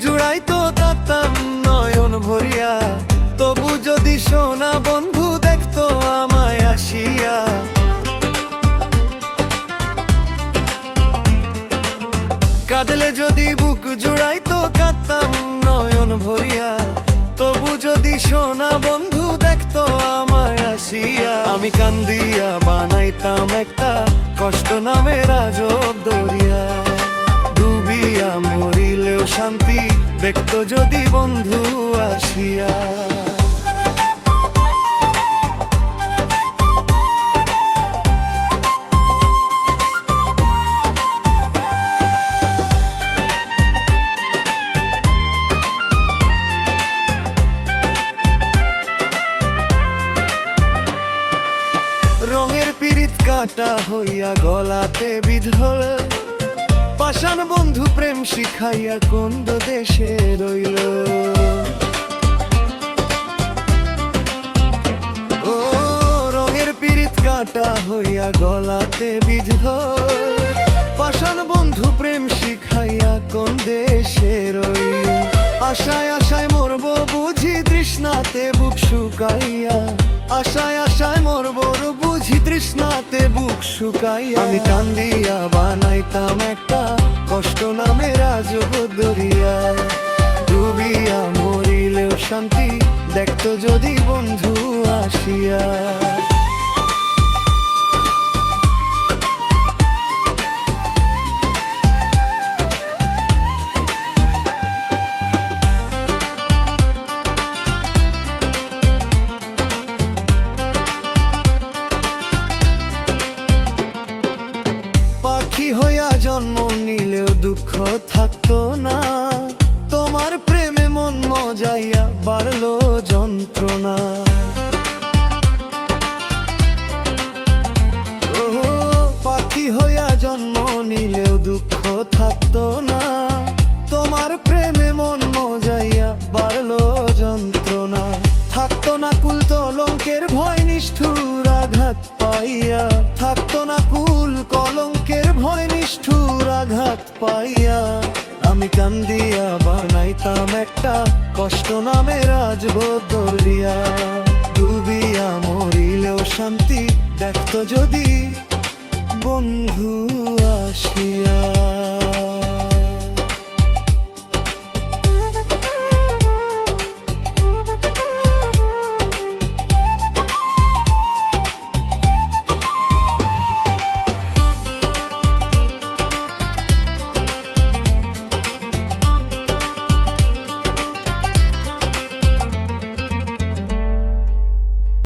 জুড়াইতো কাঁদতাম নয়ন ভরিয়া, তবু যদি সোনা বন্ধু দেখতো আমায় আসিয়া। কাঁদলে যদি বুক জুড়াইতো কাঁদতাম নয়ন ভরিয়া, তবু যদি সোনা বন্ধু দেখতো আমায় আসিয়া। আমি কান্দিয়া বানাইতাম একটা কষ্ট নামের আজব দরিয়া, ডুবিয়া মরিলেও শান্তি দেখতো যদি বন্ধু আসিয়া। রঙের পিরিত কাটা হইয়া গলাতে বিধল, পাষাণ বন্ধু প্রেম শিখাইয়া কোন দেশে রইল। ও রঙের পিরিত কাটা হইয়া গলাতে বিধল, পাষাণ বন্ধু প্রেম শিখাইয়া কোন দেশে রইল। আশায় আশায় মরব বুঝি তৃষ্ণাতে বুক শুকাইয়া, আশায় আশায় মরব বুঝি তৃষ্ণাতে বুক শুকাইয়া। আমি কান্দিয়া বানাইতাম একটা কষ্ট নামের আজব দরিয়া, ডুবিয়া মরিলেও শান্তি দেখতো যদি বন্ধু আসিয়া। পাখি হইয়া জন্ম নিলেও দুঃখ থাকতো না, তোমার প্রেমে মন মজাইয়া বাড়লো যন্ত্রণা। ও পাখি হইয়া জন্ম নিলেও দুঃখ থাকতো না, তোমার প্রেমে মন মজাইয়া বাড়লো যন্ত্রণা। থাকতো না কুল কলঙ্কের ভয় নিষ্ঠুর আঘাত পাইয়া, থাকতো না কুল কলঙ্কের ভয় নিষ্ঠুর আঘাত পাইয়া। আমি কান্দিয়া বানাইতাম একটা কষ্ট নামের আজব দরিয়া, ডুবিয়া মরিলেও শান্তি দেখতো যদি বন্ধু আসিয়া।